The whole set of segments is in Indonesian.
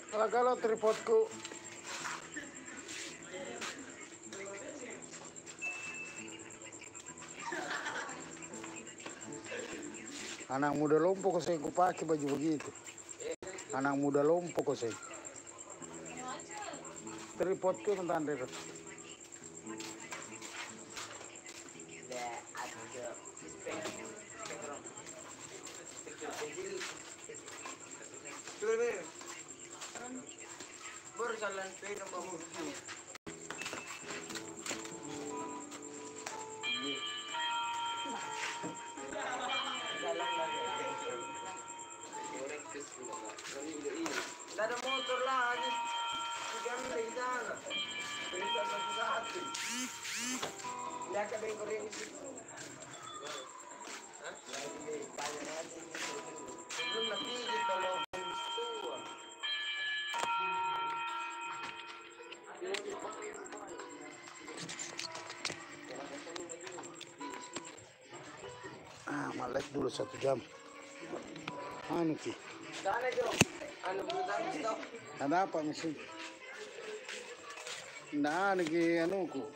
Kalau tripodku. Anak muda lompo kok saya pakai baju begitu. Anak muda lompo kok saya. Tripodku tentang itu. Baru jalan sepeda kamu. Tidak ada motor lagi. Jangan di sana. Bisa satu-satu. Tidak ada bengkel yang di situ. Lagi banyak lagi. Belum lebih kalau tua. Malek dulu 1 jam. Anu ki. Sana Jo. Anu butang itu. Ada apa mesin? Nah, anu ki anu ku.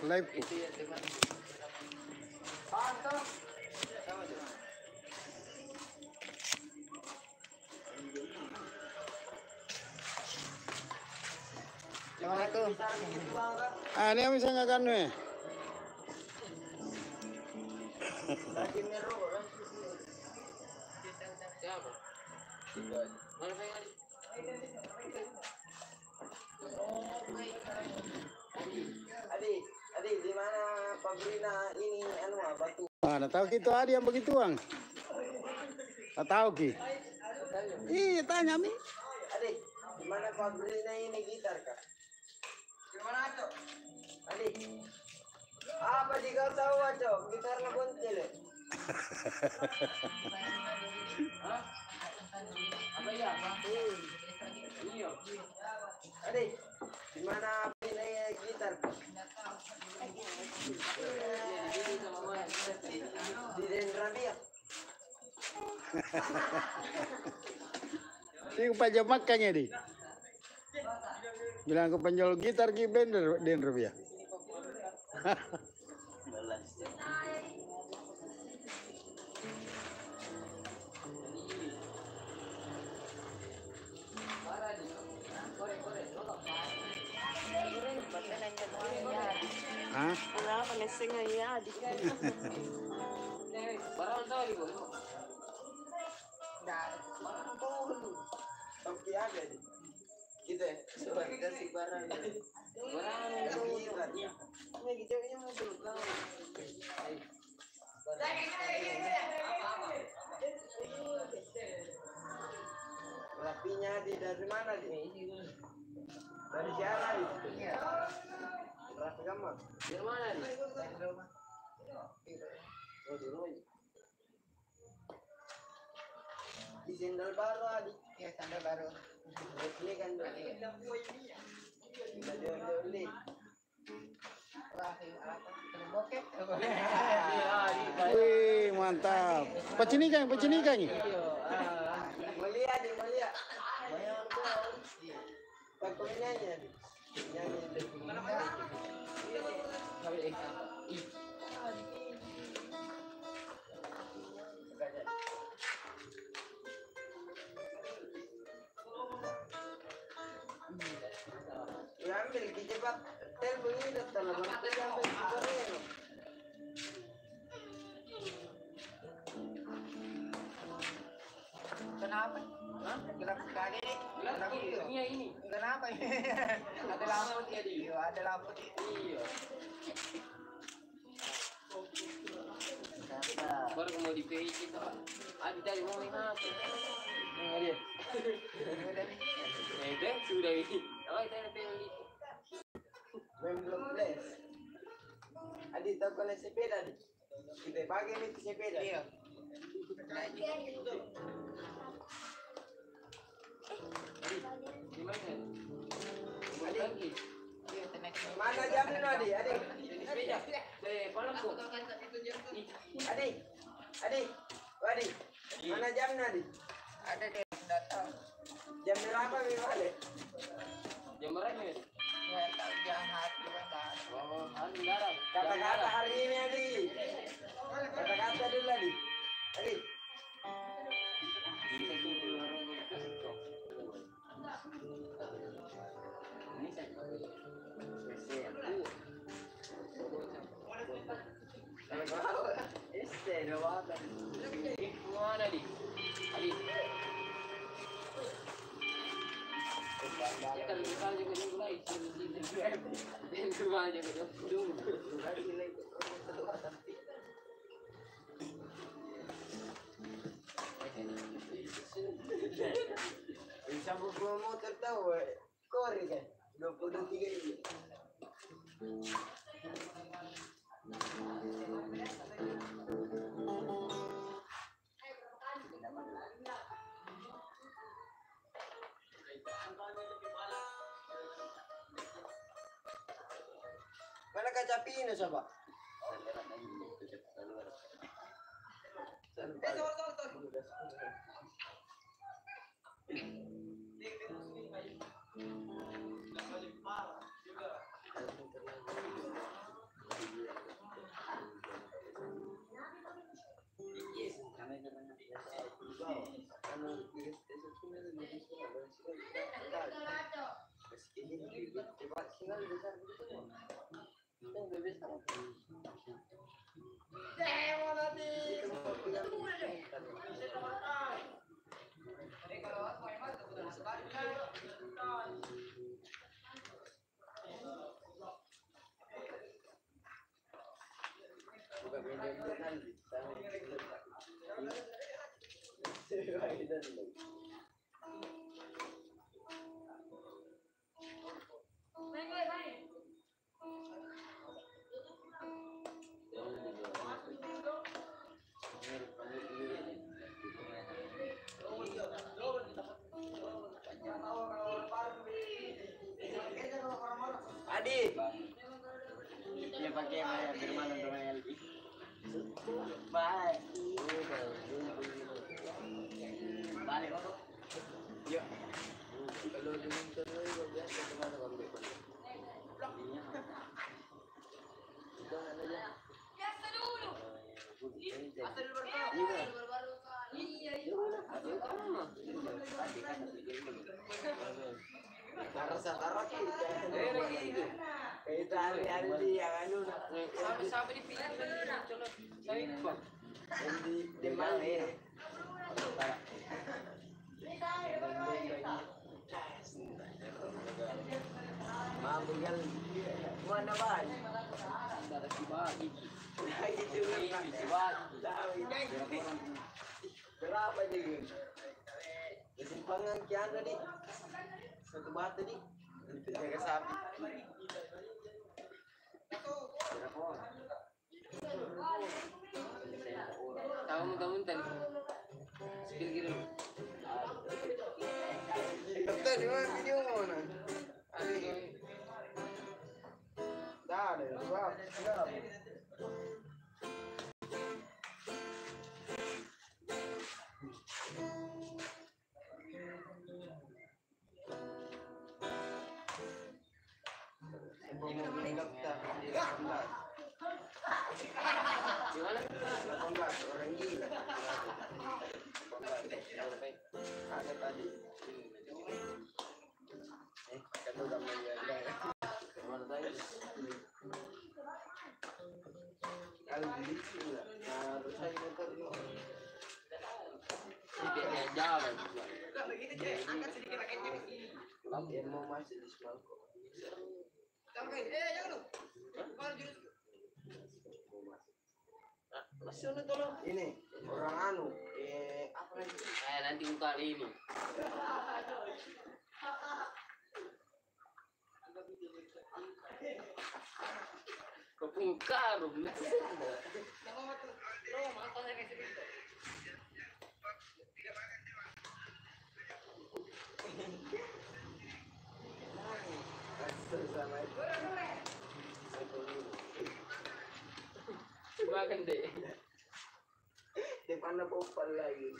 Live ku. Pantau. Assalamualaikum. Ini yang bisa nggak kan nih? Adik, di mana Pabrina ini anu batu? Nah, tahu gitu ada yang begituan. Tahu ki? Iya, tanya mi. Adik, di mana Pabrina ini gitar kak? Di mana Cok? Adik, apa sih kau tahu Cok? Gitarnya buntil. Apa ya? Iya. Adik, di mana Pabrina gitar kak? Di Dendra dia. Ini pajak makannya di. Bilang ke penjual gitar ki bender den rupiah. Hah? Wala ka lesing ya, di ka. Barang tahu di bawah. Barang tahu. Tapi ada di. Gitu ya. Coba kasih barang. Barang tahu. Ini gitu ini mau dulu kan. Rapinya dari mana di? Dari siapa di? Rapi kamu? Dari mana di? Dari rumah. Oh di rumah. Di sandal baru adik. Ya sandal baru. Ini kan beli. Wih, mantap. Pecinikan. Mulia. Pakai nyanyi. Ambil cepat telepon ini datang lah sampai Korea. Kenapa? Hah? Kenapa sekali nih? Kenapa ini? Kenapa ini? Ada lampu dia di. Iya, ada lampu di. Iya. Baru mau di PJ itu. Abi tadi mau main apa? Enggak dia. Sudah ini. Oh, itu ada pengen belum les. Adik tahu kalau sepeda adik. Kita pakai itu sepeda. Iya. Di mana? Adik. Mana jamnya adik? Adik. Sepeda. Palangku. Adik. Mana jamnya adik? Ada di data. Jam berapa balik? Jam berapa nih? Nggak tahu jahat juga dah. Oh, anu darat. Kata-kata hari ini Adi. Kata-kata dulu Adi. Adi. Mana di? Ali. Ya kan kita juga mulai dan semuanya kita dulu. Bisa buku motor tahu, kori kan, 23 ini. Mana kaca pinus apa? Adi, dia pakai firman untuk LG. Bye. Balik kok. Yuk. Kalau diminta dulu biasa kemana bang? Taruh kita. Kita hari-hari di yang anu. Sabi-sabi dipilih colot. Sabi ko. Di mana ya? Mampu kan? Mana bang? Dari bagi. Berapa juga? Kesimpangan kian tadi. Satu batu di. Jaga sapi. Tahu kamu tadi. Sekira-kira. Kata di mana video mana? Dah ada. Wah, siap. Gimana? 18 orang gila. Ada tadi. Kan udah menjaga. Mana tadi? Kalau beli juga harus saya motor dulu. Sedikit jalan. Yang mau masuk di Semalko. Masih ada tolong. Ini orang anu, apa lagi? Nanti buka ini. Kepungkarum. Sama itu. Makan deh. Di mana popal lagi?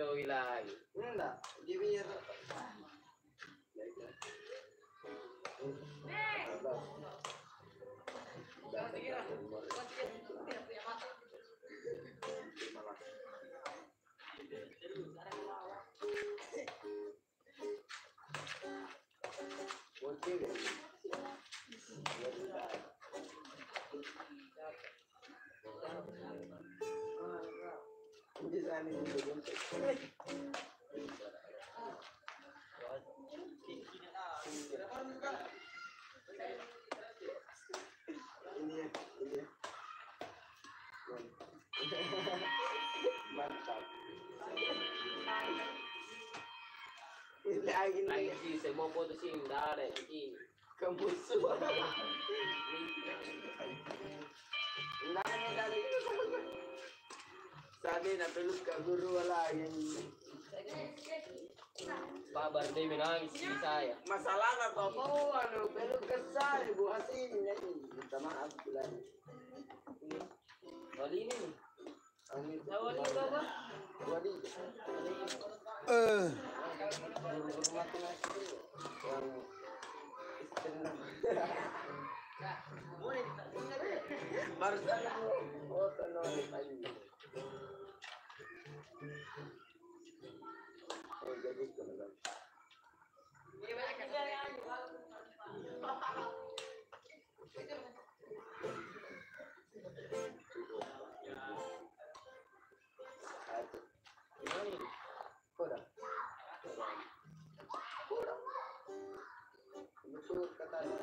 tuh lagi. Enggak, di biar. Mantap. Lagi Lagi sih, saya mau foto sih, udah ada ini. kemusuh. Enggak ada tadi. Sabi na peluk ka guru lagi. Kabar dia menangis di saya. Masalah na to ko ano peluk ka sa buhat ini. Minta maaf bulan. Kali ini nih. Amin. Wali baba. Wali. Guru mati nasi yang istilah. Baru saja oh kenal lagi. Oh jadi kenal. Kurang. Betul katanya.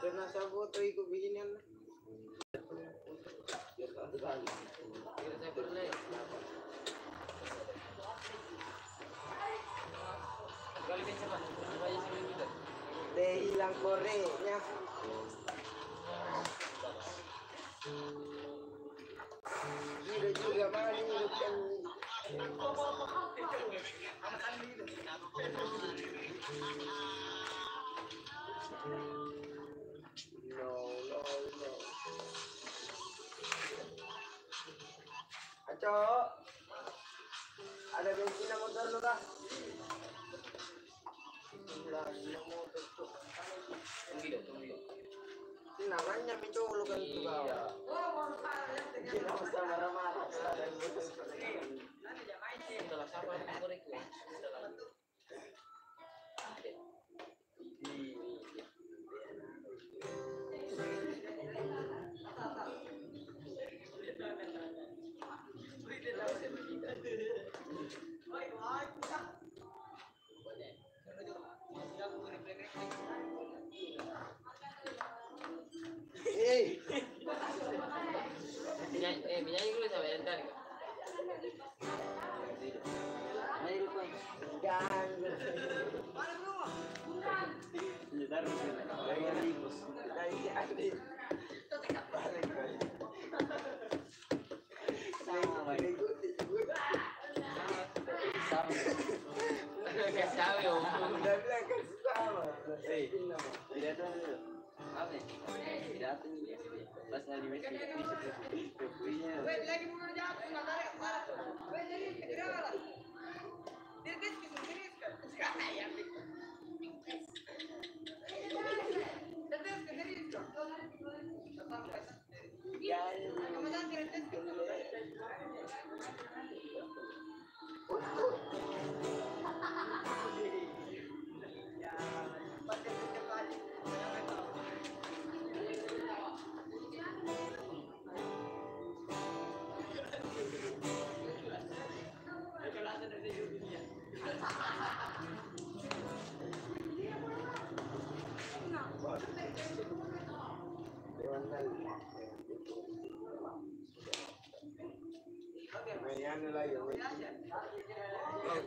Pernah saya foto ikut beginian. Biar satu kali. Kira saya pernah ya. Kali ini sama. Banyak sini juga. Deh hilang korenya. Gila juga mana hidupkan. No. Aco, ada bensin motor lu kak? Motor tuh. Tunggu. Namanya itu lu kan tuh kau. Iya. Kita mesti marah-marah. Setelah siapa yang korek ya? Penyanyi dulu sama yang tadi. Sabi mo.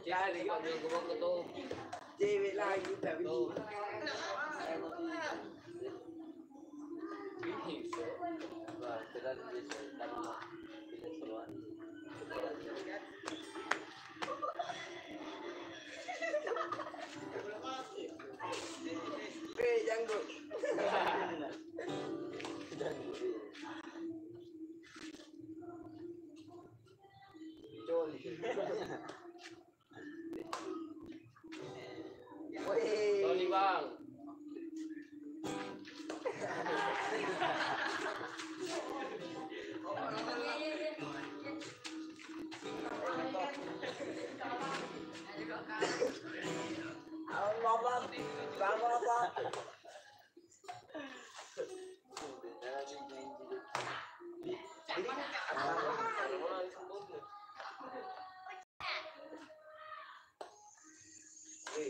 Cari kami ngomong ke tuh. Cewek lagi tapi janggo. Sorry bang.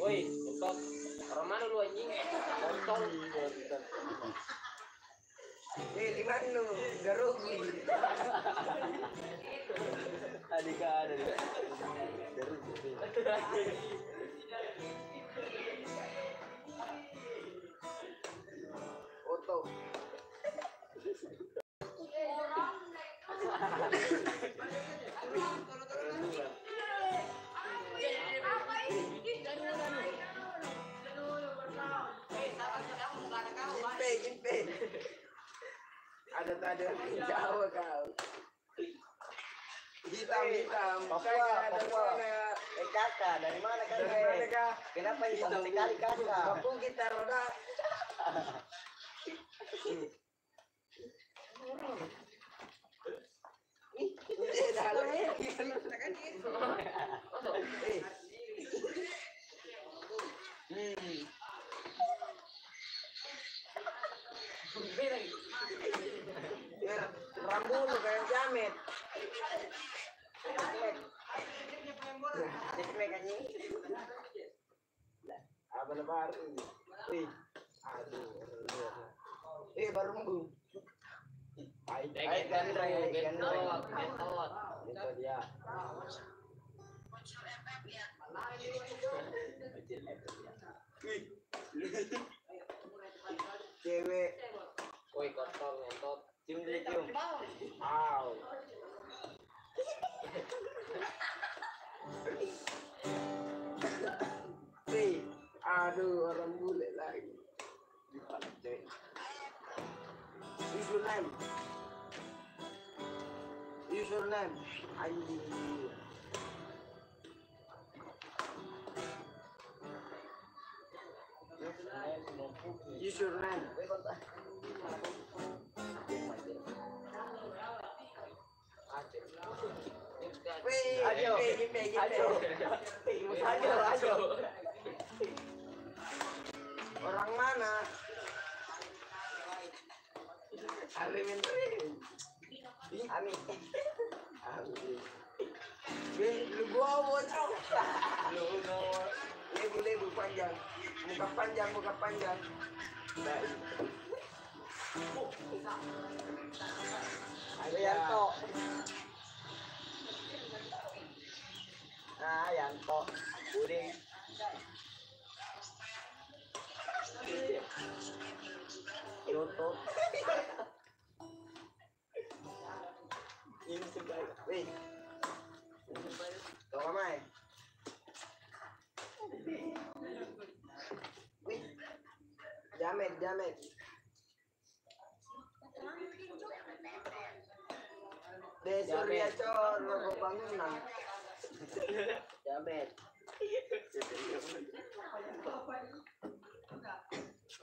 Woi, Ustaz. Orang mana lu anjing? Kontol. Di mana lu? Gak rugi. Adika ada. Oto. Jimpe. Ada Jawa kau. Hitam. Papua. Kakak, dari mana kakak? Kenapa hitam sekali kakak? Kampung kita roda. Rambut lu kayak jamet. Cepet anjing. Abang baru. Aduh. Baru minggu. Gentot. Itu dia. Cewek. Woi, kontol ngentot. Cium. Wow. Aduh, orang bule lagi. Username. Anjing. Username. Ayo. Orang mana? Ami. Lu gua bocor. Lebu panjang. Muka panjang. Ayo Yanto. Yanto. Uding. Yoto. Ini sebaik. Wih. Tolong mai. Wih. Jamet. Surya cor logo bangunan. Jamet.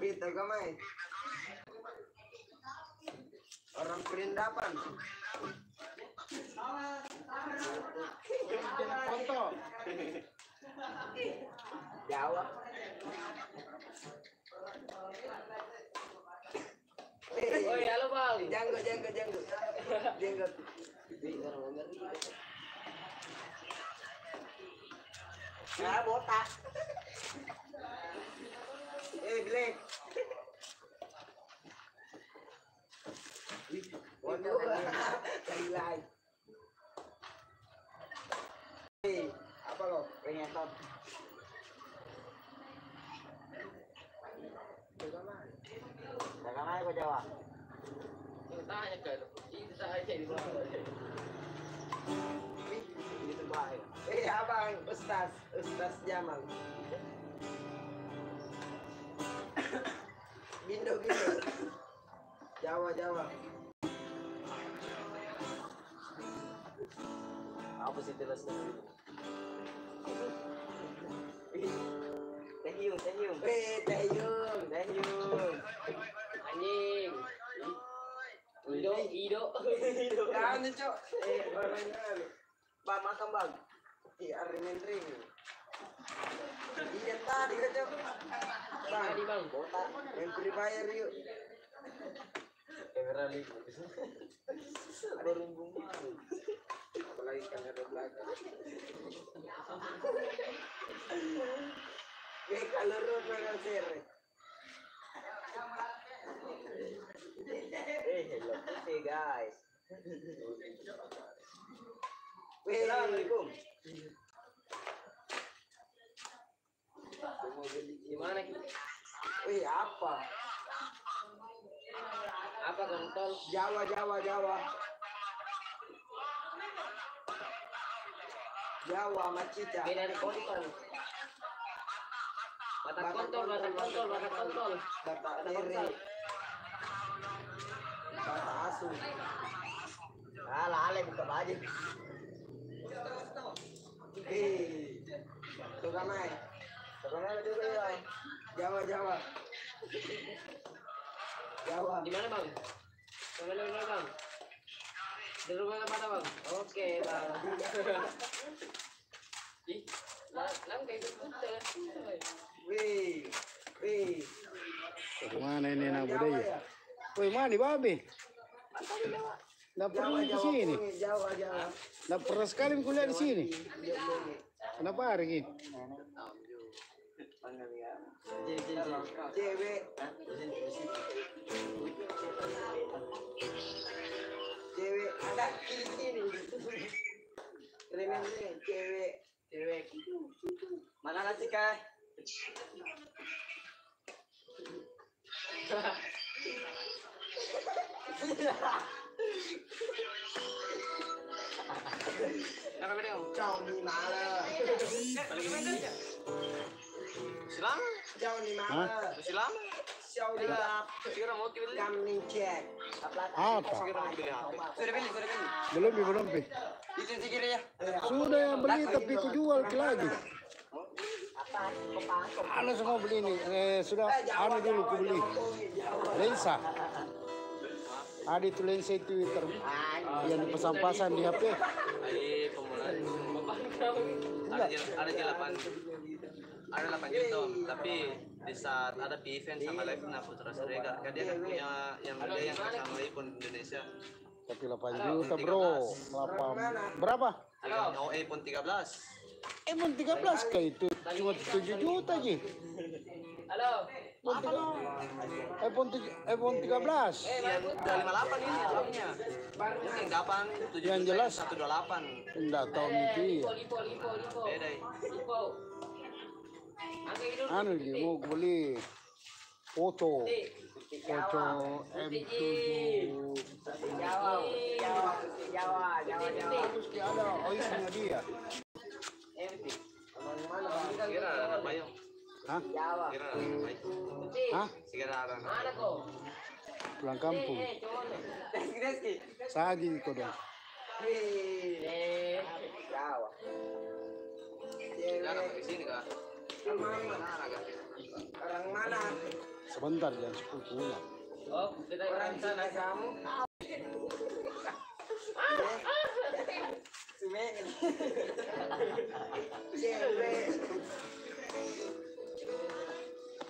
Kita kamai. Orang perindapan. Foto. Jawa. Woi, halo bang. Janggo. Ah, botak. Black. Waduh, kailan. Apa lo? Pengetot. Dagang aja kok Jawa. Tanya kan, itu saja di bawah. Ini terbaik. Abang, Ustaz Jamal. Bindo. Jawa. Apa sih terus itu? Tehiung. Anjing. Ido. Kan cok. Orang Bang makan bang. Menteri. Iya tadi kan cok. Tadi bang. Botak. Menteri bayar yuk. Kamera lihat. Ada rumbung baru. Apalagi kamera belakang. Kalau rumah sere. Hello putih guys. Assalamualaikum. Gimana kita? Apa? Apa kontol? Jawa. Jawa macica. Beda dari kontol. Batak kontol. Batak lere. Batak asu. Ale buka baju. Tukang juga ya. Jawa. Di mana bang? Mana bang? Di rumah mana bang? Oke bang. Ih, lang kayak gitu. Wih. Mana ini anak budaya? Woi, mana babe? Nggak pernah di sini. Jawa. Nggak pernah sekali kuliah di sini. Kenapa hari ini? Cewek ada ini remen cewek mana nasi kah Apa beda? Jauh di mana Selama? jauh di mana Selama? jauh di mana Kira mau beli? kami cek Apa? Kira mau beli HP. sudah beli Belum. itu sikit ya Sudah yang beli tapi ku jual lagi. Anu semua beli ini. Sudah anu dulu ku beli. Lensa. Ada itu lensa Twitter yang dipasang-pasang di HP. Pemula. Ada 8 juta, tapi di saat ada event sama live na Putra Siregar, kan dia kan punya yang sama iPhone Indonesia. Tapi 8 juta bro. 8. Berapa? Mau iPhone 13. iPhone 13 kayak itu cuma 7 juta aja. Halo. iPhone 13. Yang 258 ini harganya. Mungkin kapan? Yang jelas 128. enggak tahu itu ya. Beda. Anu dia mau beli foto M7 Jawa terus dia ada OIS-nya dia. Kira anak bayang. Hah? Jawa Kira anak bayang. Hah? Kira anak. Pulang kampung. Reski Sagi kau dong. Jawa Jangan ke sini kak. orang mana Sebentar jam 10 pulang. Oh, kita orang sana kamu Sumen cewek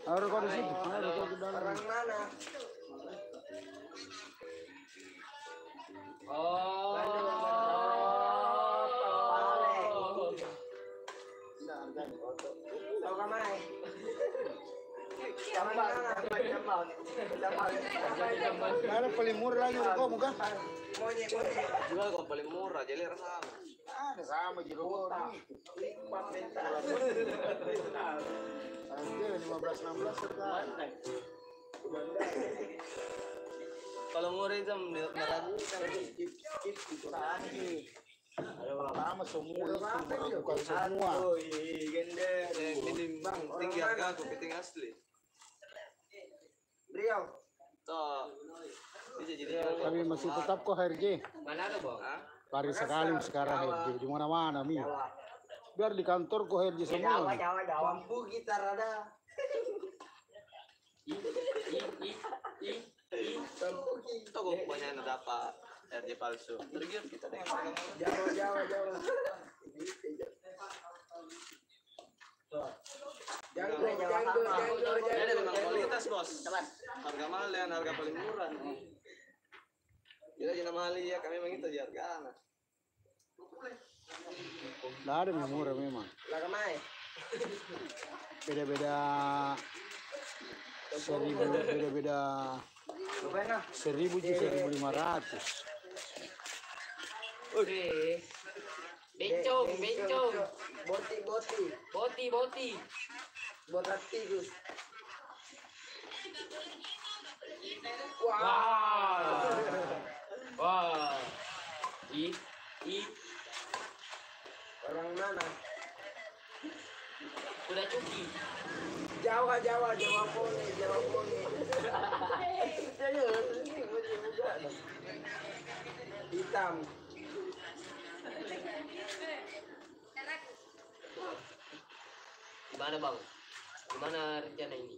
Harus kau di situ. Harus kau di dalam. orang mana Oh. Tahu kamai. Ada paling murah lagi kok muka. Jual kok paling murah, jadi rasa sama. Ada sama jeruk. Harga 15-16 sekarang. Kalau murah itu meragukan. Sama semua itu meragukan semua. Ini tinggi harga aku kepiting asli. Beliau. Toh, ini jadi Tapi masih tetap kok HRJ. mana ada bang? Lari sekali sekarang HRJ di mana-mana Mi. Biar di kantor kok HRJ semua. Bambu gitar ada. Toh kok banyak yang dapat RJ palsu. Tergiur kita dengan harga murah. Jauh. Jadi memang kualitas bos. Harga mahal dan harga paling murah. Kita jangan mahal ya, kami memang itu di harga anak. Nggak ada yang murah memang. Lah kamai. Beda-beda 1000, beda-beda 1000 juga 1500. Bencong. Boti. Buat hati Gus. Wah. Orang mana? Udah cuki. Jawa poni. Hitam. Gimana bang? Gimana rencana ini?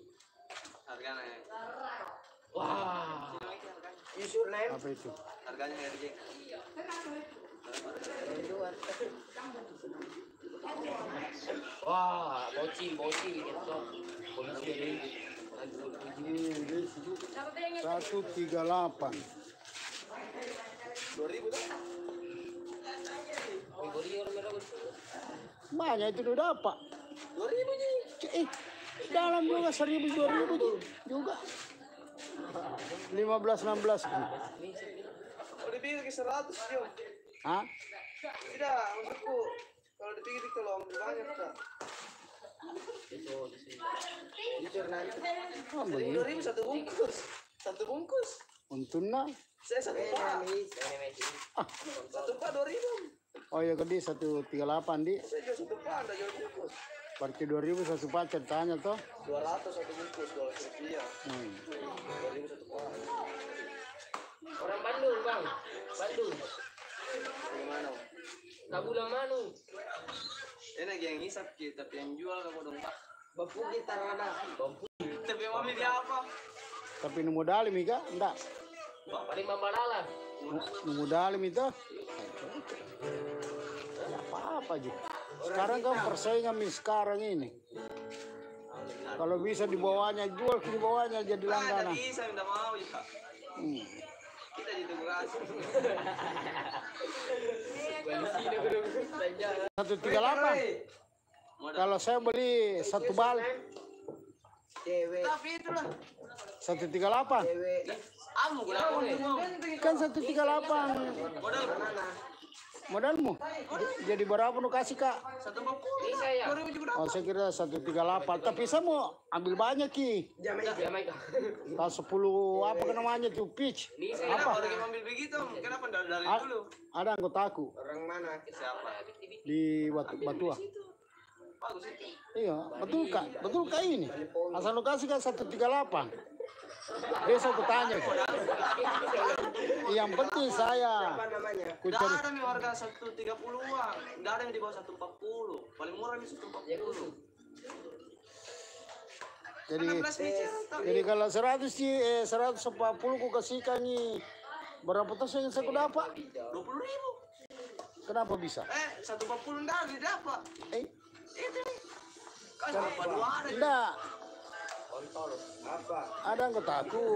Harganya. Wah. Username. Apa itu? Harganya RJ. Wah, bocil gitu. Polisi ini. 138. 2000 tuh. Banyak itu udah dapat. 2000 ji. Dalam juga 1000 2000 juga. 15-16 gitu. Kalau dipikir ke 100 jo. Hah? Tidak, maksudku kalau dipikir kalau banyak tak. Oh, begini. 2000 satu bungkus. Satu bungkus. Untungnya. Saya satu pak. Satu pak 2000. Oh ya gede 138 di. Saya jual satu pak, anda jual bungkus. Berarti 2000 satu pak ceritanya toh. 200 satu bungkus, 200 rupiah. 2000 satu pak. Orang Bandung bang. Bagaimana? Kabulang Manu. Ini lagi yang ngisap kita, tapi yang jual kamu dong pak. Bambu gitar ada. Tapi mau milih apa? Tapi nu modal Mika enggak. Paling mambalala. Nu modal itu. Ya apa aja. Sekarang kan persaingan sekarang ini. Kalau bisa dibawanya jual, dibawanya jadi langganan. Tidak bisa, minta mau ya kak. Kita ditunggu kasih. 138. Kalau saya beli satu bal Cewek. Tapi itulah. 138. Cewek. Kamu kenapa ngomong? Kan 138 Modal Mana? modalmu. Jadi berapa nu kasih Kak? 140. Bisa ya. 2000 juga. Oh, saya kira 138. Tapi saya mau ambil banyak Ki. Jamaika. Tahu 10 apa kan namanya tuh pitch. Bisa Kenapa Apa? lagi ambil begitu? Kenapa dari A- dulu? Ada anggotaku Orang mana? Siapa? di Batua. Bagus itu. Iya, betul kak ini. Asal lu kasih kan 138. Besok aku tanya. Yang penting saya Apa namanya? ku Tidak cari. ada nih harga 130-an. Tidak ada yang di bawah 140. Paling murah nih 140. Jadi 16 biji tak. jadi kalau 100 sih 140 ku kasihkan nih. Berapa tuh yang saya dapat? 20.000. Kenapa bisa? 140 enggak didapat. Itu nih. Kau sampai dua ada. Enggak, Apa? ada anggotaku.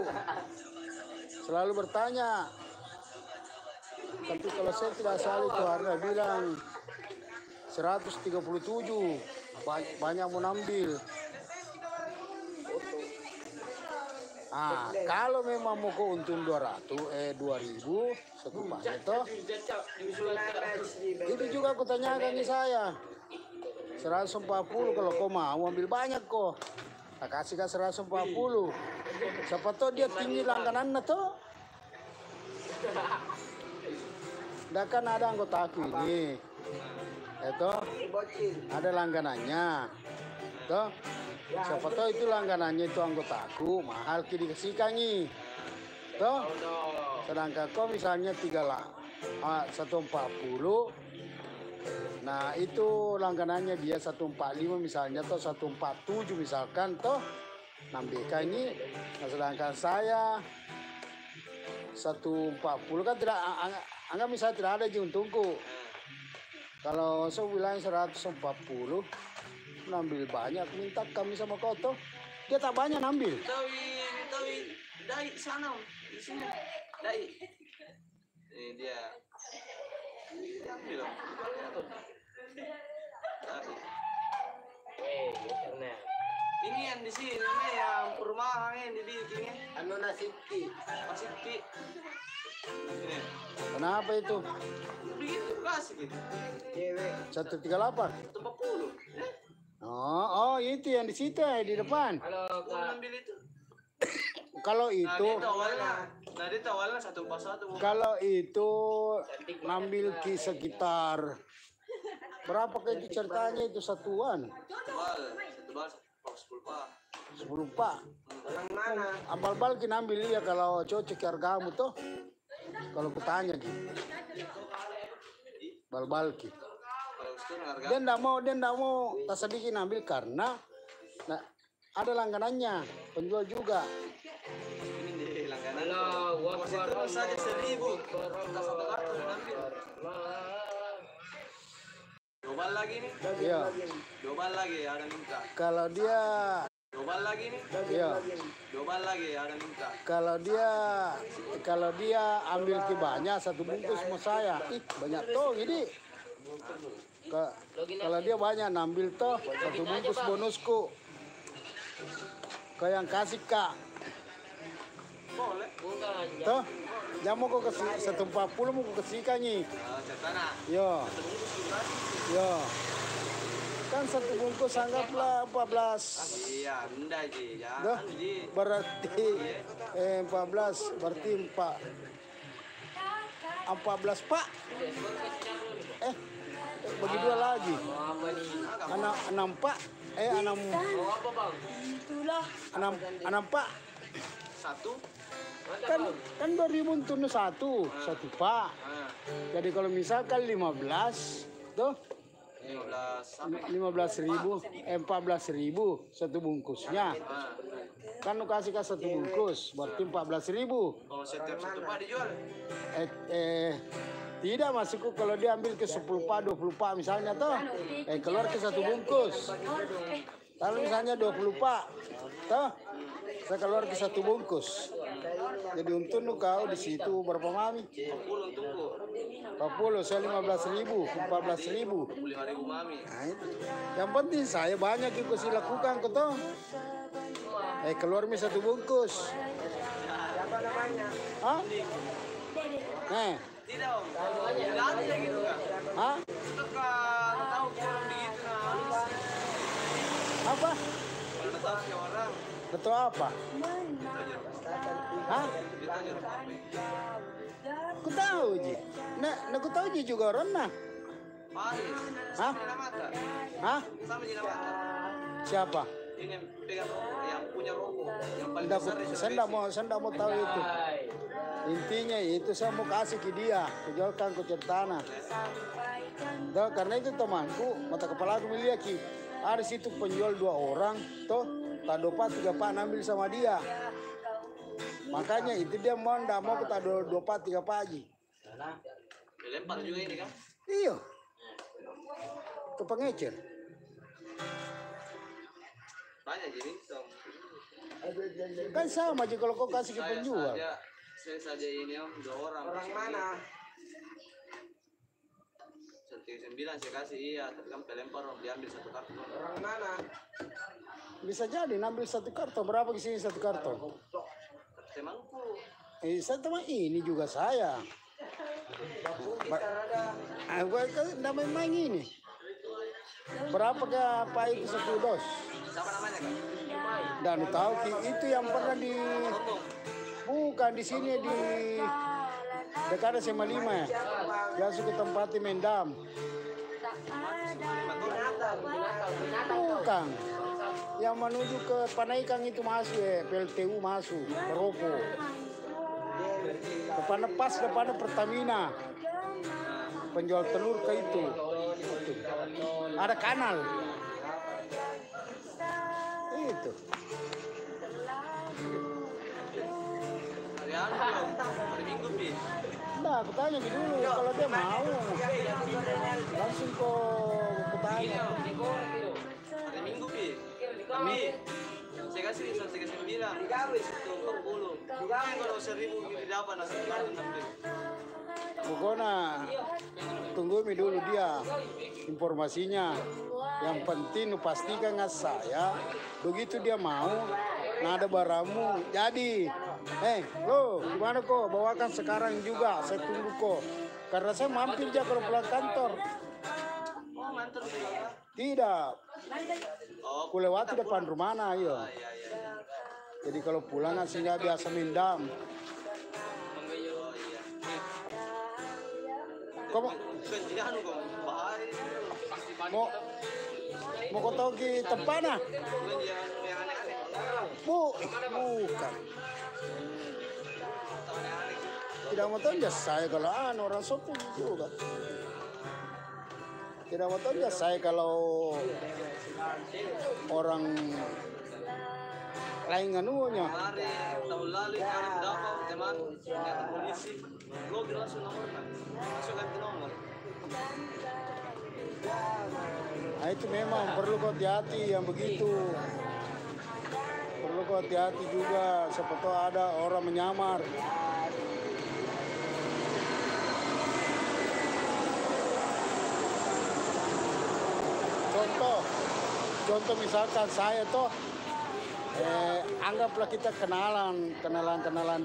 Selalu bertanya. Tapi kalau saya tidak salah itu harga bilang 137. Banyak mau ambil. Ah, kalau memang mau kau untung 2.000 satu paket toh. Itu juga aku tanyakan nih saya. 140 kalau kau mau ambil banyak kok. Tak kasih kan 140. Siapa tahu dia tinggi langganannya toh. Dah kan ada anggota aku ini. Itu ada langganannya. Toh. Siapa tahu itu langganannya itu anggota aku mahal ki dikasihkan nih. Toh. Sedangkan kau misalnya 140. Nah, itu langganannya dia 145 misalnya atau 147 misalkan toh. Nambahkan ini. Nah, sedangkan saya 140 kan tidak anggap misalnya tidak ada di untungku. Kalau saya bilang 140 ngambil banyak minta kami sama kau toh. Dia tak banyak ngambil. Tawi, dai sana, di sini, dai. Ini dia. Ambil dong. Internet. Ini yang di sini nih yang perumahan yang dibikinnya. Anu nasibki. Masih di. Ini. Kenapa itu? Begitu kasih gitu. Cewek. 138. 140. Oh, itu yang di situ ya, di depan. Kalau Kau ambil itu. Kalau Nah, itu dia awalnya 141. kalau itu ngambil ki sekitar berapa kayak itu ceritanya itu satuan? Satu bal 10 pak. 10 pak. Yang mana? Ambal-bal ki ngambil ya kalau cocok hargamu tuh. Kalau kutanya ki. Bal-bal ki. Kalau itu harga. Dia ndak mau tak sedikit ambil karena nah, ada langganannya penjual juga. Ini deh langganan. Allahu Masih Akbar. terus saja 1.000. Kita satu kartu ambil. Dobal lagi nih. Iya. Dobal lagi ada minta. Kalau dia Dobal lagi nih. iya. Dobal lagi ada minta. Kalau dia ambil ki banyak satu bungkus sama saya. Ih, banyak toh ini. Kalau dia banyak ambil toh satu bungkus bonusku. Kau yang kasih kak. Boleh. Bukan. Toh, jangan mau kau kasih 140 mau kau kasihkan nih. Catana. Yo. Yo. Kan satu bungkus anggaplah 14. Iya, enggak Ji. Dah, Jangan Ji. berarti 14 berarti 14 pak. Bagi dua lagi. Apa nih? 6 pak. 6 Mau apa bang? 6 pak. Satu. Kan 2000 untuk satu pak. Nah, Jadi kalau misalkan 15 tuh 15.000 14.000 satu bungkusnya. Nah. Kan lu kasih satu bungkus berarti 14.000. Kalau setiap satu pak dijual. Tidak masukku kalau dia ambil ke 10 pak 20 pak misalnya toh keluar ke satu bungkus. Kalau misalnya 20 pak toh saya keluar ke satu bungkus. Jadi untung lu kau di situ berapa mami? 40 untukku. 40 saya 15.000 14.000. 25.000 mami. Nah, itu. Yang penting saya banyak yang kau lakukan kau toh. Keluar mi satu bungkus. Siapa namanya? Hah? Tidak om. Tidak ada gitu kan. Hah? Suka tahu kurang begitu nah. Apa? Kalau tahu ke orang. Betul apa? Hah? Ditanya apa? Aku tahu Ji. Nah, aku tahu Ji juga orang nah. Paris. Hah? Sama mata. Hah? Sama Jina mata. Siapa? Ini yang pegang rokok, yang punya rokok, yang paling Nggak, besar di saya nggak mau tahu itu. Intinya itu saya mau kasih ke dia, kejualkan ke Certana. Tuh, karena itu temanku, mata kepala aku melihat ki. Ada situ penjual 2 orang, toh tak dapat 3 pak ambil sama dia. Makanya itu dia mau ndak mau kita 2 pak 3 pak aja. Lempar juga ini kan. Iya. Ke pengecer. Banyak jadi tom. Kan sama aja kalau kau kasih ke penjual. Saya saja ini om 2 orang. Orang mana? 39 saya kasih iya, tapi kan pelempar diambil satu kartu. Orang mana? Bisa jadi ngambil satu kartu. Berapa di sini satu kartu? Temanku. Saya teman ini juga saya. Gua kan namanya main ini. Berapa ke Pak itu 10 dos? Siapa namanya kan? Dan tahu itu yang pernah di bukan di sini di dekat SMA 5 ya. Biasa ke tempat di Mendam. Bukan. Yang menuju ke Panaikan itu masuk ya, PLTU masuk, Peropo. Depannya pas depannya Pertamina. Penjual telur ke itu. Ada kanal. Itu. Hari Minggu pi. Nah, aku tanya dulu kalau dia mau. Langsung kok tanya. Hari Minggu pi. Tapi saya kasih 139. Itu 40. Kan kalau 1000 gitu dapat nasi goreng sampai. Pokoknya tunggu dulu dia informasinya. Yang penting pastikan nggak saya. Begitu dia mau, nah ada barangmu. Jadi, lo gimana kok? Bawakan sekarang juga. Saya tunggu kok. Karena saya mampir aja kalau pulang kantor. Oh, mantan juga. Tidak. Oh, Ku lewati depan rumah nah, ayo. iya iya. Jadi kalau pulang aslinya biasa Mendam. Oh iya. Kamu Kejian kok bahaya. mau kau tahu ke tempat nah? Bukan yang aneh-aneh. Bukan. Tidak mau tahu jas saya kalau orang sopo juga. Tidak mau tahu jas saya kalau orang lain anunya. Kemarin tahun lalu kemarin berapa teman ternyata polisi login langsung nomornya langsung ganti nomor. Nah itu memang perlu kau hati-hati yang begitu. Perlu kau hati-hati juga. Siapa tahu ada orang menyamar. Contoh misalkan saya toh anggaplah kita kenalan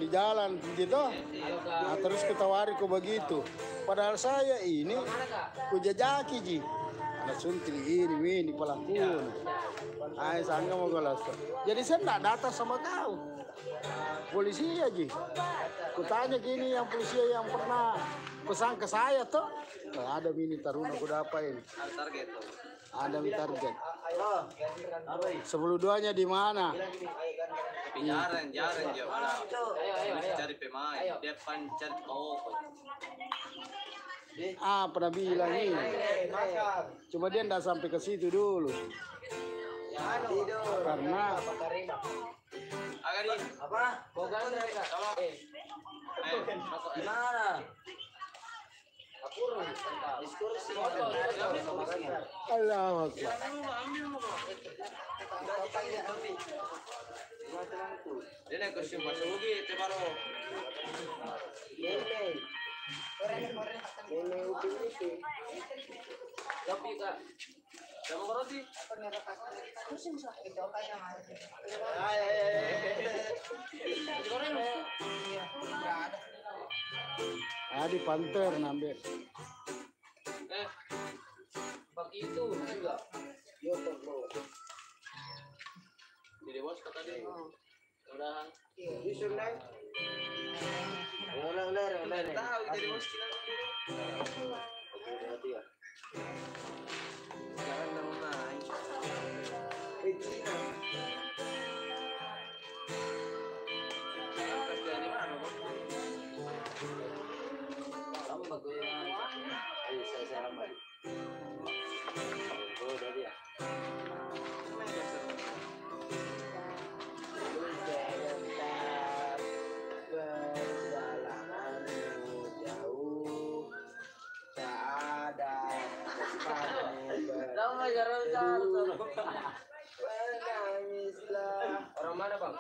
di jalan gitu. Nah, terus kita wari kok begitu. Padahal saya ini ku jajaki ji. Ada suntil ini pelakunya. Ay sangka mau galas. Jadi saya enggak data sama kau. Polisi aja. Ku tanya gini yang polisi yang pernah pesan ke saya tuh. Ada mini taruna ku dapain. Target tuh. Ada mini target. Sebelum duanya di mana? Tapi jarang dia malah. Cari pemain, dia cari kau. Pernah bilang ini. Cuma dia enggak sampai ke situ dulu. Karena Agak nih. Apa? Bogan enggak? Tolong. Gimana? Apur. Diskusi. Allah Akbar. Dia naik kostum masuk lagi, itu baru. Tapi kak, kamu korot sih? Di Panther nambah. Pakai itu juga. Jadi bos kata dia. Udah. Ular. Tahu jadi bos kita. Jangan main. Kamu bagus. Ayo saya ramai. Oh, udah dia. Menangislah Orang mana bang?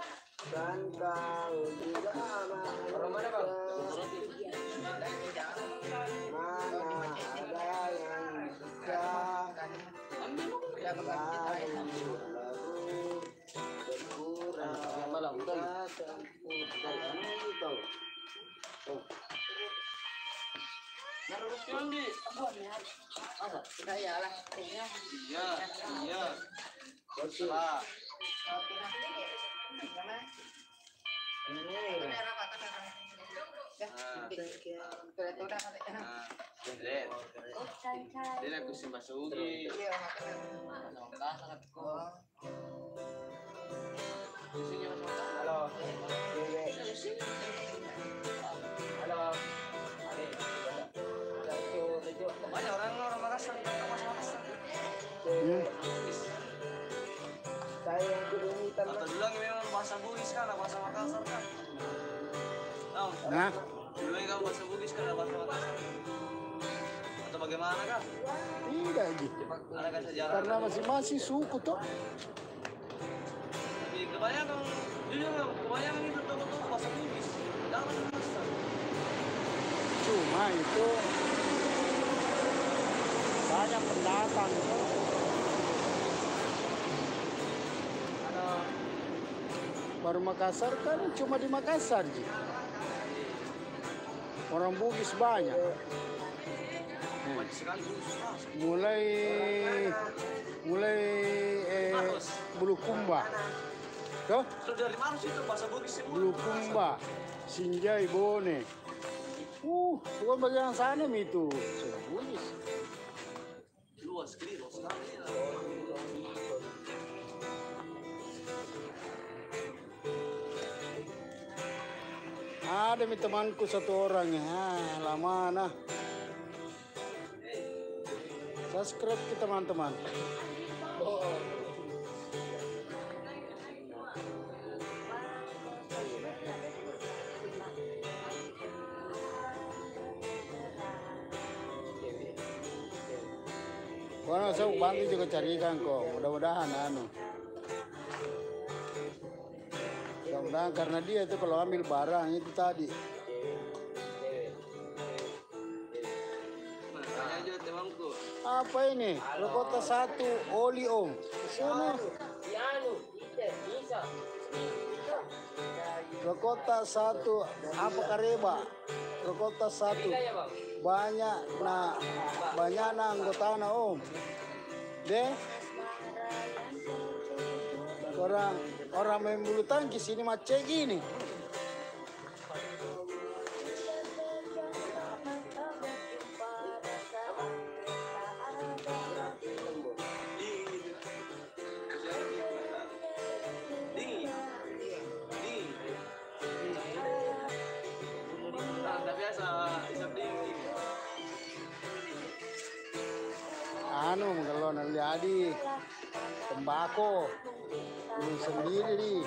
dan kau juga Orang mana bang? mana ada yang Malam betul. Iya, iya. Salah. Dia aku si Masugi. Halo. Halo. Banyak orang Makassar, Makassar. Saya yang kudu hitam. Atau bilang memang bahasa Bugis kan, bahasa Makassar kan. Tahu? Nah, Dulu yang kamu bahasa Bugis kan, bahasa Makassar. Atau bagaimana kan? tidak Ji. Ada kan sejarah? Karena masing-masing suku toh. Tapi kebanyakan, jujur kebanyakan itu toko-toko bahasa Bugis. Jangan bahasa Makassar. Cuma itu banyak pendatang. Baru Makassar kan cuma di Makassar Ji. Orang Bugis banyak. Banyak sekali Bugis. Mulai Bulukumba. Tuh, Sudah dari mana sih itu bahasa Bugis semua? Bulukumba, Sinjai, Bone. Bukan bagian sana itu. Bugis. Luas sekali. Ada mi temanku satu orang ya, lama nah. Subscribe ke teman-teman. Karena saya bantu juga carikan kok, mudah-mudahan anu. Mudah-mudahan karena dia itu kalau ambil barang itu tadi. Tanya aja temanku. Apa ini? Rokota 1 oli om. Sana. Rokota 1 apa kareba? Rokota 1 banyak anggota om. Deh. Orang main bulu tangkis ini macet gini. Anu kalau jadi tembakau ini sendiri di.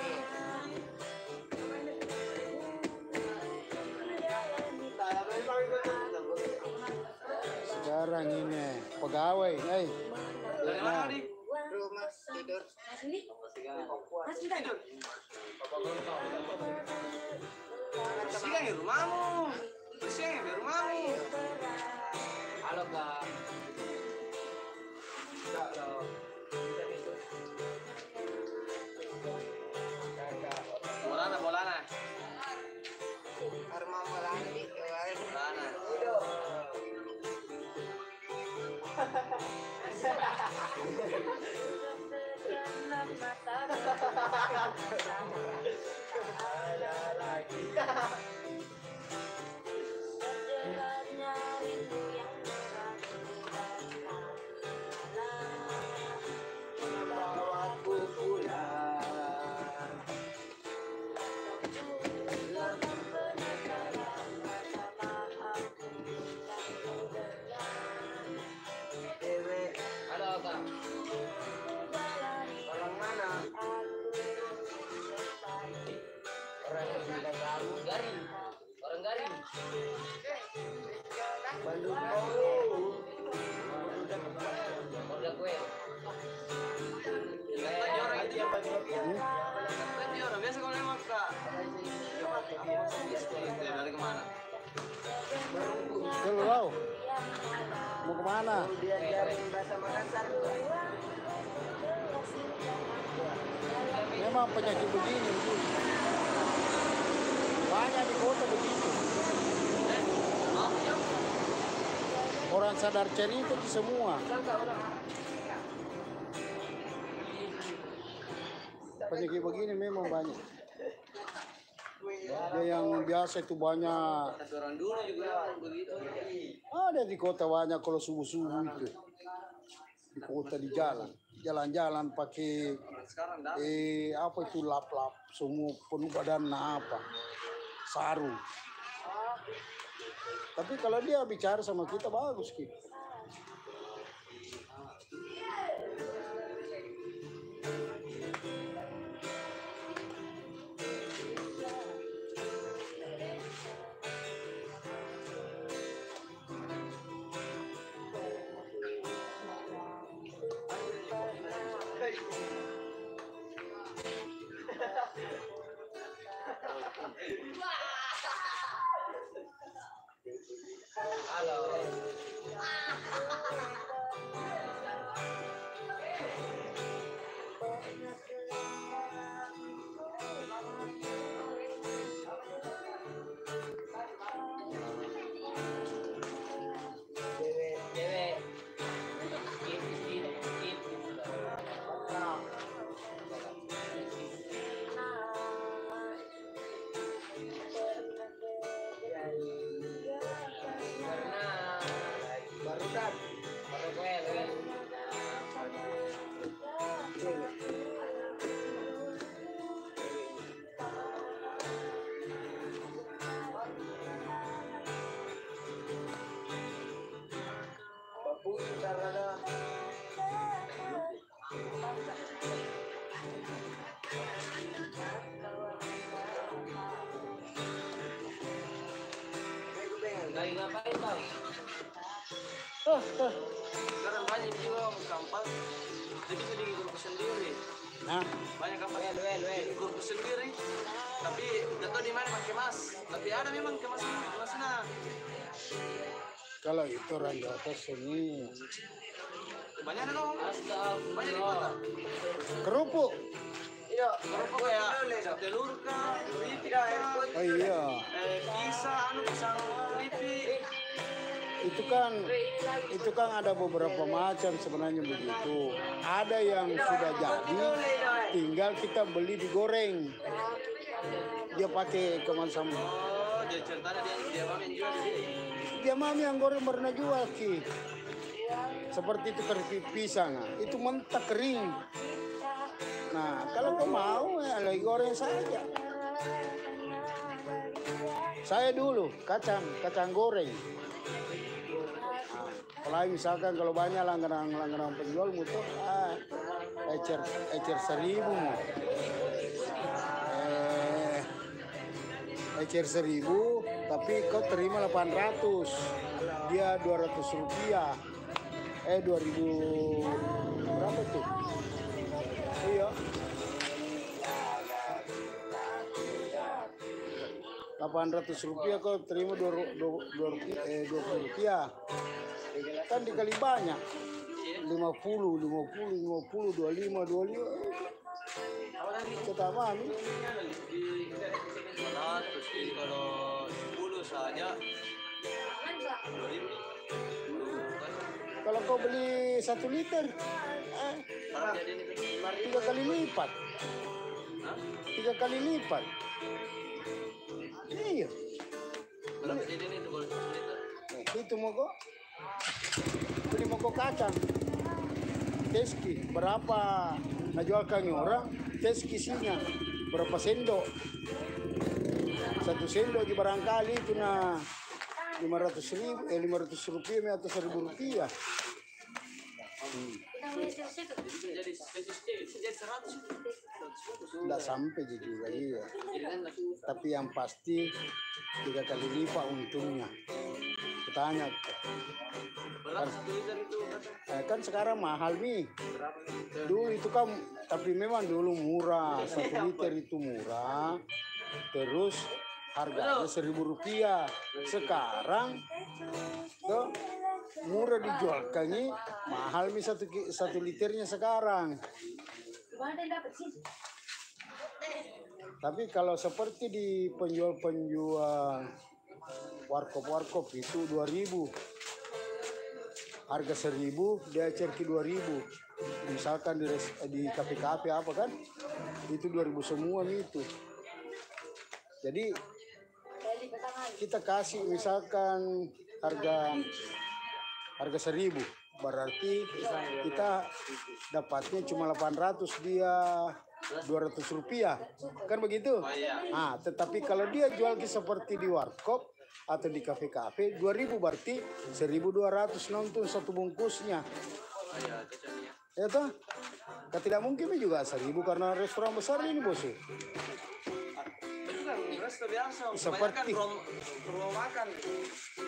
Sekarang ini pegawai, Dari mana nih? Rumah tidur. Bersihkan ya rumahmu. Bersihkan ya rumahmu. Halo Kak. Bolana. Arma malandi. Bolana. Halo Kak. Orang mana? Orang Garing. Bandung. Udah gue. Tanya orang itu ya. Tanya orang biasa kalau lewat Kak. Dari kemana? Keluar. Mau kemana? Diajarin bahasa Makassar. memang penyakit begini. Banyak di kota begitu. Orang sadar cerita itu semua. Penyakit begini memang banyak. Ada yang biasa itu banyak. Orang dulu juga begitu. Ada di kota banyak kalau subuh-subuh itu. Di kota di jalan-jalan pakai Sekarang dah. apa itu lap-lap semua penuh badan apa sarung. Tapi kalau dia bicara sama kita bagus gitu. Halo. Cewek. Barudak. Baru gue. Bapu sebentar ada. Lagi ngapain bang? Sekarang banyak juga kapal. Jadi bisa di grup sendiri. Nah, Banyak kapal di grup sendiri. Tapi nggak tahu di mana pakai mas. Tapi ada memang kemasnya. kalau itu orang di atas ini Banyak ada dong. Banyak di kota. kerupuk. Iya, Kerupuk kayak telur kah, keripik kah, Oh iya, pisang, pisang keripik. itu kan ada beberapa macam sebenarnya begitu. Ada yang sudah jadi, tinggal kita beli digoreng. Dia pakai kemasan. Oh, dia ceritanya dia mamin juga di sini. Dia mami yang goreng pernah jual ki. Seperti itu keripik pisang, itu mentah kering. Nah, kalau kau mau, lagi goreng saja. Saya dulu kacang goreng. Nah, apalagi misalkan kalau banyak langganan penjual mutu, ecer 1.000 mu. Ecer 1.000, tapi kau terima 800. Dia 200 rupiah. 2.000 berapa tuh? Iya. 800 rupiah kau terima 20 rupiah. Kan dikali banyak. 50, 25, 25. Kita mami. 100, jadi kalau 10 saja 2.000. Kalau kau beli 1 liter, Sekarang jadi ini 3 kali lipat. 3 kali lipat. Iya. berapa jadi ini tuh kalau 1 liter? Itu mau kok. Beli mau kok kacang. Teski berapa? Nah jual kami orang. Teski isinya berapa sendok? 1 sendok di barangkali itu nah 500 rupiah atau 1.000 rupiah. Jadi 100. Tidak sampai juga iya. Tapi yang pasti 3 kali lipat untungnya. Bertanya. Berapa 1 liter itu? Kan sekarang mahal nih. Dulu itu kan, tapi memang dulu murah. 1 liter itu murah. Terus harganya 1.000 rupiah. Sekarang tuh murah dijualkannya, mahal nih 1 liternya sekarang. Tapi kalau seperti di penjual-penjual warkop itu 2000, harga 1000 dia cerki 2000. Misalkan di kafe-kafe apa kan, itu 2000 semua itu. Jadi kita kasih misalkan harga 1000, berarti kita dapatnya cuma 800, dia 200 rupiah, kan begitu? Nah, tetapi kalau dia jual seperti di warkop atau di kafe-kafe 2000, berarti 1200 nonton satu bungkusnya. Ya toh? Tidak mungkin juga 1000 karena restoran besar ini bos.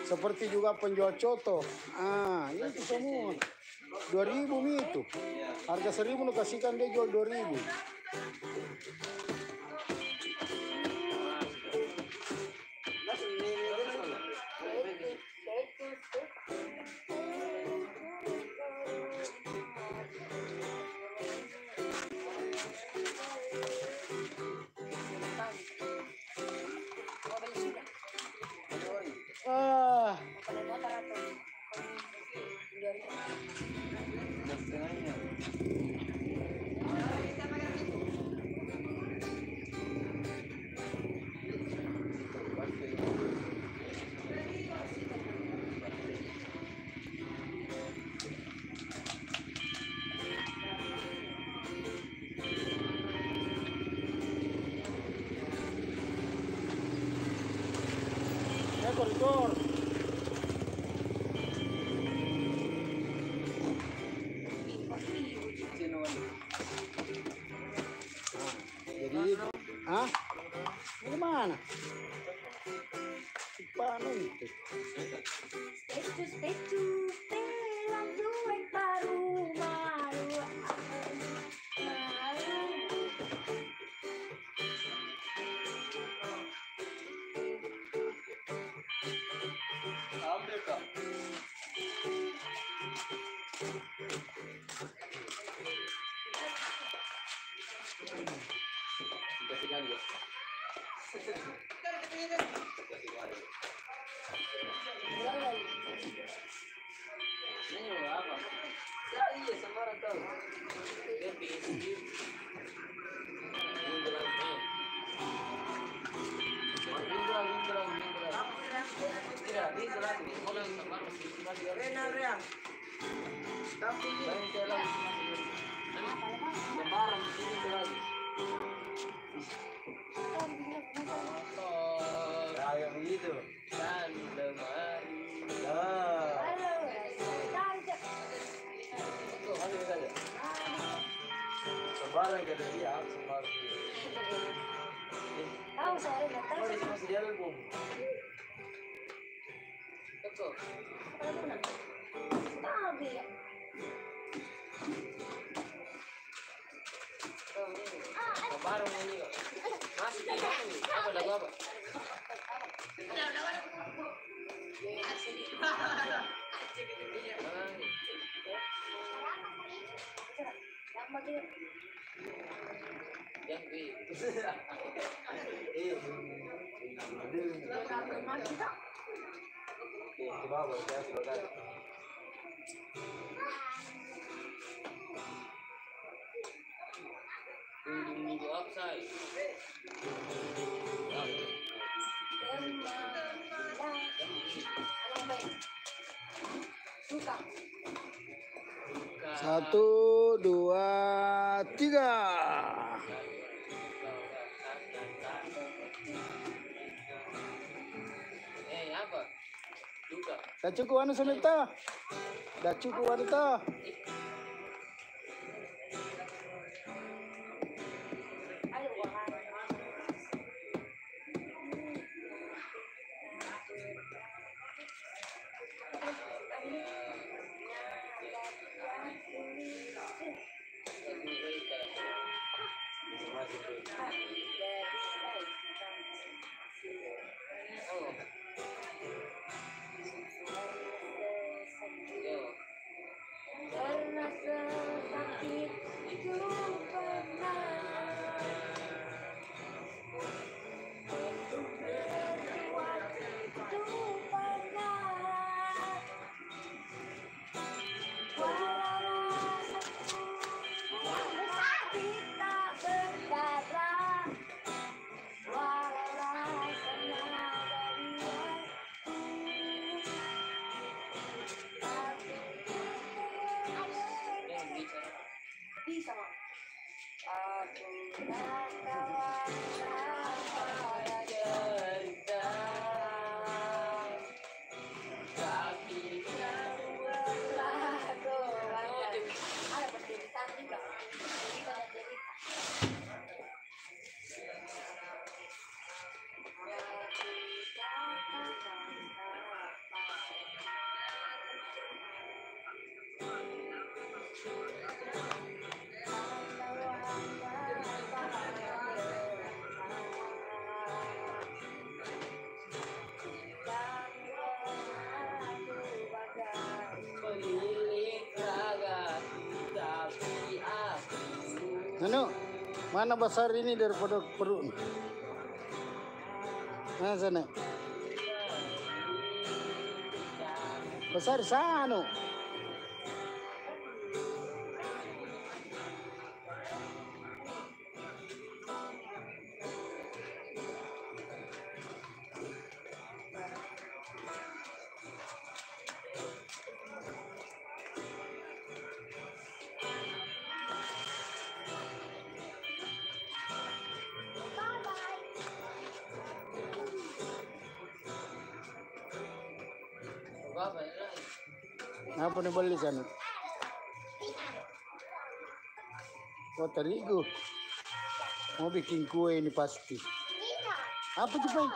Seperti juga penjual coto. Itu semua 2000 itu. Harga 1000 lu kasihkan dia jual 2000. Koridor. Jadi, bagaimana? Paano itu? Pecu, pelang cuek baru malu. Ambil kak. Ini apa? Iya, sembarang tahu. Dia bisik. Kayak begitu. Dan lemari. Sembarang kada dia, sembarang. Tahu saya datang. Masih dia album. Betul. Tahu ya. Baru ini kok. Masih di mana nih? Apa lagu apa? Yang di Coba buat saya silakan. minggu offside. Suka. 1, 2, 3. Apa? Duka. Dah cukup anu Sunita. Dah cukup wanita. Ayo wahai. Oh. Yo. Karena sakit itu pernah Aku rasakan pada derita, tapi kamu berlaku ada penderitaan juga. Jadi banyak derita. Pemilik raga, tapi aku Anu, mana besar ini daripada perut? Mana sana? Besar sana. apa ya? Apa nih beli sana? Oh terigu. Mau bikin kue ini pasti. Apa tuh Pak?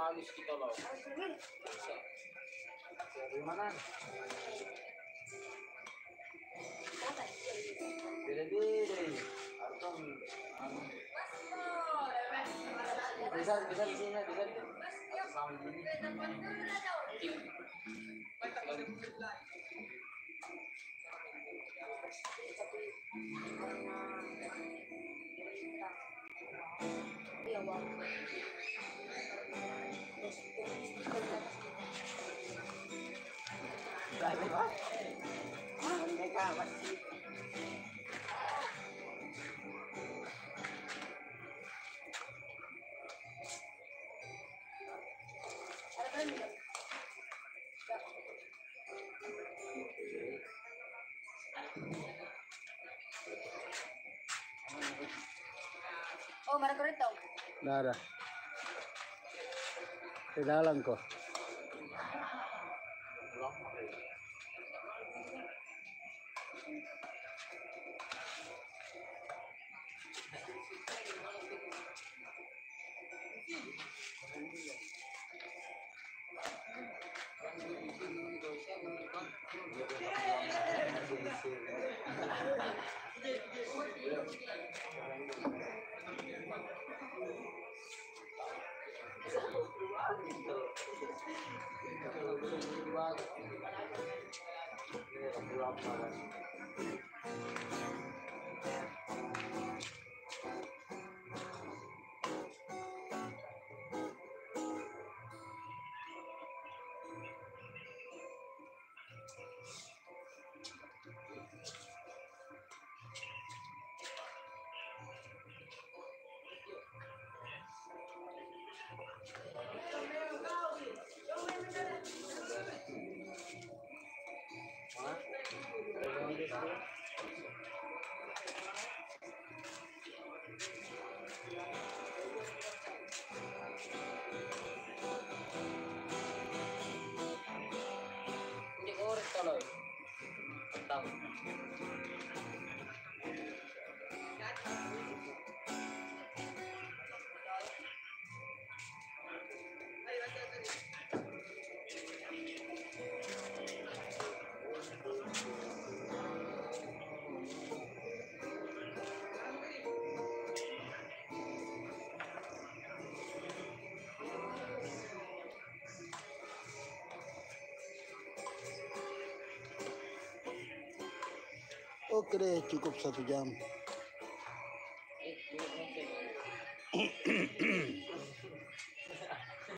Habis kita loh. Dari mana? Beda-beda ini. Artom. Bisa di sini, bisa. Oh, mereka itu. Nggak ada. Di dalam kok. Ini korek kalau. Tentang. Oke deh, cukup 1 jam.